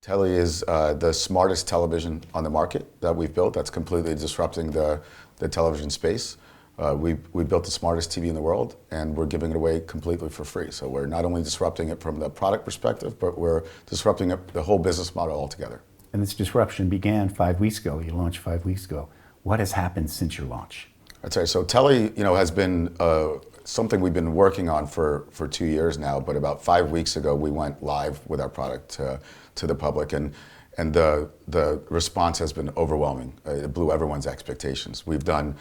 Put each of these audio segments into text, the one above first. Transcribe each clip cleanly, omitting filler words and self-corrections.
Telly is the smartest television on the market that we've built that's completely disrupting the television space. We built the smartest TV in the world, and we're giving it away completely for free. So we're not only disrupting it from the product perspective, but we're disrupting the whole business model altogether. And this disruption began 5 weeks ago. You launched 5 weeks ago. What has happened since your launch? That's right. So Telly, has been something we've been working on for 2 years now. But about 5 weeks ago, we went live with our product to the public, and the response has been overwhelming. It blew everyone's expectations. We've done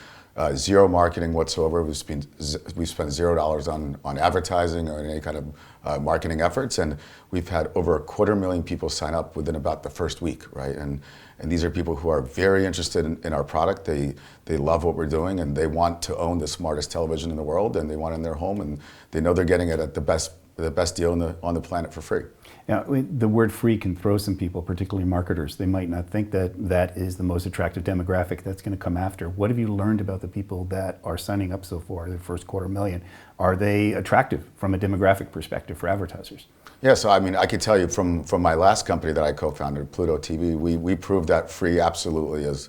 zero marketing whatsoever. We spent $0 on advertising or any kind of marketing efforts, and we've had over 250,000 people sign up within about the first week, right? And these are people who are very interested in our product. They love what we're doing, and they want to own the smartest television in the world, and they want it in their home, and they know they're getting it at the best deal on the planet for free. Now, the word free can throw some people, particularly marketers. They might not think that that is the most attractive demographic that's going to come after. What have you learned about the people that are signing up so far, the first 250,000? Are they attractive from a demographic perspective for advertisers? Yeah, so I can tell you from my last company that I co-founded, Pluto TV, we proved that free absolutely is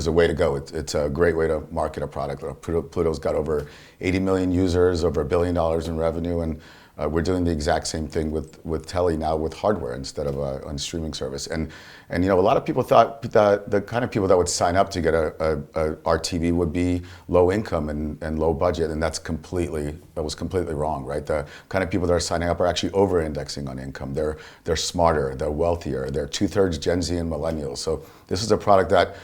a way to go. It's a great way to market a product. Pluto's got over 80 million users, over $1 billion in revenue, and we're doing the exact same thing with Telly now with hardware instead of a streaming service. And a lot of people thought that the kind of people that would sign up to get our TV would be low income and low budget, and that was completely wrong, right? The kind of people that are signing up are actually over-indexing on income. They're smarter, they're wealthier, they're 2/3 Gen Z and millennials. So this is a product that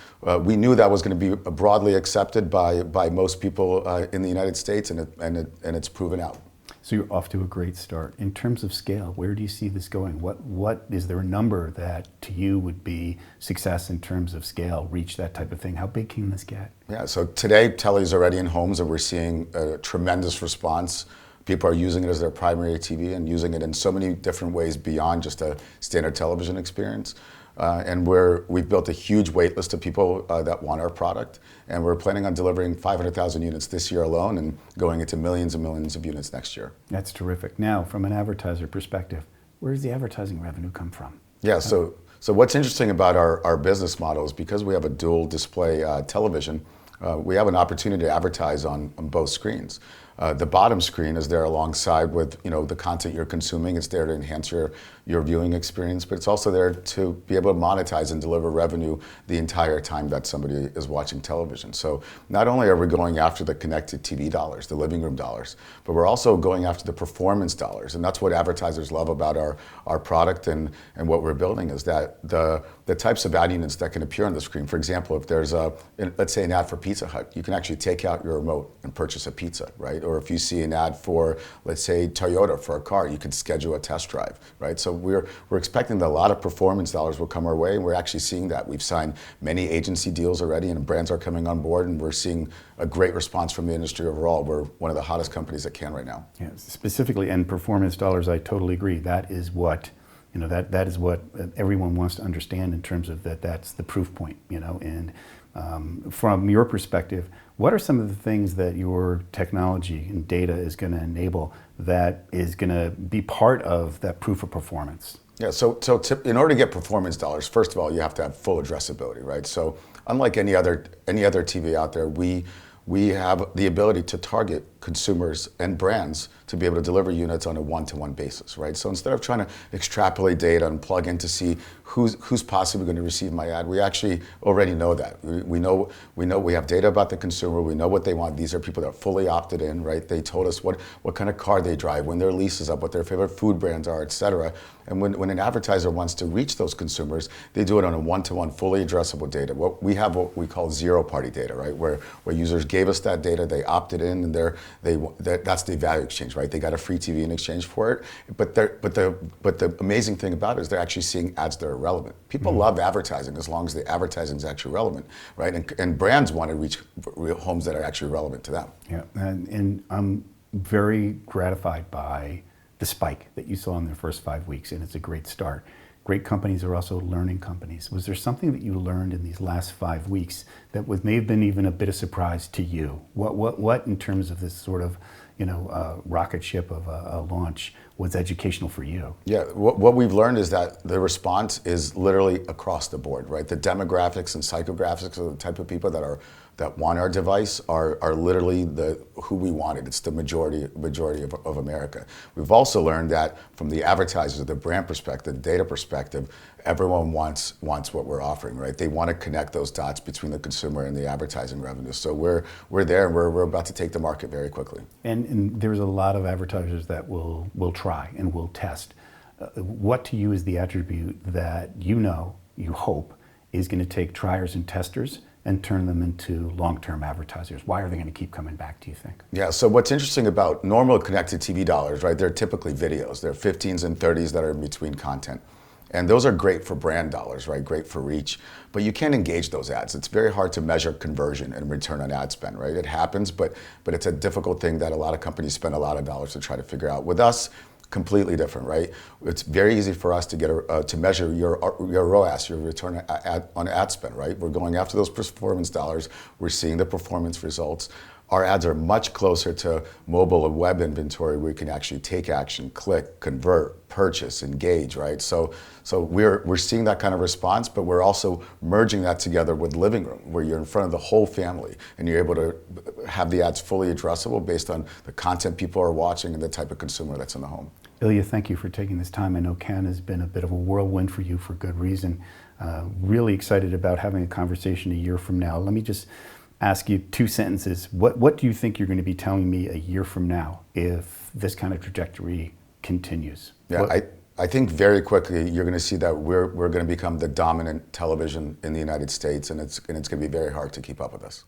we knew that was going to be broadly accepted by most people in the United States, and it's proven out. So you're off to a great start. In terms of scale, where do you see this going? What is there a number that to you would be success in terms of scale, reach, that type of thing? How big can this get? Yeah, so today Telly's already in homes, and we're seeing a tremendous response. People are using it as their primary TV and using it in so many different ways beyond just a standard television experience. And we've built a huge wait list of people that want our product, and we're planning on delivering 500,000 units this year alone and going into millions and millions of units next year. That's terrific. Now, from an advertiser perspective, where does the advertising revenue come from? Yeah, so what's interesting about our business model is because we have a dual display television, we have an opportunity to advertise on both screens. The bottom screen is there alongside with the content you're consuming. It's there to enhance your viewing experience, but it's also there to be able to monetize and deliver revenue the entire time that somebody is watching television. So not only are we going after the connected TV dollars, the living room dollars, but we're also going after the performance dollars, and that's what advertisers love about our product and what we're building is that the types of ad units that can appear on the screen. For example, if there's let's say an ad for Pizza Hut, you can actually take out your remote and purchase a pizza, right? Or if you see an ad for, let's say, Toyota for a car, you could schedule a test drive, right? So we're expecting that a lot of performance dollars will come our way, and we're actually seeing that. We've signed many agency deals already, and brands are coming on board, and we're seeing a great response from the industry overall. We're one of the hottest companies that can right now. Yeah, specifically, and performance dollars, I totally agree. That is what that is what everyone wants to understand in terms of that's the proof point, and from your perspective, what are some of the things that your technology and data is going to enable that is going to be part of that proof of performance? Yeah, so in order to get performance dollars, first of all, you have to have full addressability, right? So unlike any other TV out there, we have the ability to target consumers and brands to be able to deliver units on a one-to-one basis, right? So instead of trying to extrapolate data and plug in to see who's possibly going to receive my ad, we actually already know that. We know we have data about the consumer. We know what they want. These are people that are fully opted in, right? They told us what kind of car they drive, when their lease is up, what their favorite food brands are, et cetera. And when an advertiser wants to reach those consumers, they do it on a one-to-one, fully addressable data. We have what we call zero-party data, right? Where users gave us that data, they opted in, and that's the value exchange, right? They got a free TV in exchange for it. But the amazing thing about it is they're actually seeing ads that are relevant. People love advertising as long as the advertising is actually relevant, right? And brands want to reach homes that are actually relevant to them. Yeah, and I'm very gratified by the spike that you saw in the first 5 weeks, and it's a great start. Great companies are also learning companies. Was there something that you learned in these last 5 weeks that may have been even a bit of surprise to you? What in terms of this sort of rocket ship of a launch was educational for you. Yeah, what we've learned is that the response is literally across the board, right? The demographics and psychographics of the type of people that want our device are literally who we wanted. It's the majority of America. We've also learned that from the advertisers, the brand perspective, data perspective, everyone wants what we're offering, right? They want to connect those dots between the consumer and the advertising revenue. So we're there, and we're about to take the market very quickly. And there's a lot of advertisers that will try and will test. What to you is the attribute that you hope is going to take triers and testers and turn them into long-term advertisers? Why are they going to keep coming back, do you think? Yeah, so what's interesting about normal connected TV dollars, right, they're typically videos. They're 15s and 30s that are in between content. And those are great for brand dollars, right, great for reach. But you can't engage those ads. It's very hard to measure conversion and return on ad spend, right? It happens, but it's a difficult thing that a lot of companies spend a lot of dollars to try to figure out. With us, completely different, right? It's very easy for us to get to measure your ROAS, your return on ad spend, right? We're going after those performance dollars. We're seeing the performance results. Our ads are much closer to mobile and web inventory where we can actually take action, click, convert, purchase, engage, right? So we're seeing that kind of response, but we're also merging that together with living room, where you're in front of the whole family and you're able to have the ads fully addressable based on the content people are watching and the type of consumer that's in the home. Ilya, thank you for taking this time. I know Cannes has been a bit of a whirlwind for you for good reason. Really excited about having a conversation a year from now. Let me just ask you two sentences. What do you think you're going to be telling me a year from now if this kind of trajectory continues? Yeah, I think very quickly you're going to see that we're going to become the dominant television in the United States, and it's going to be very hard to keep up with us.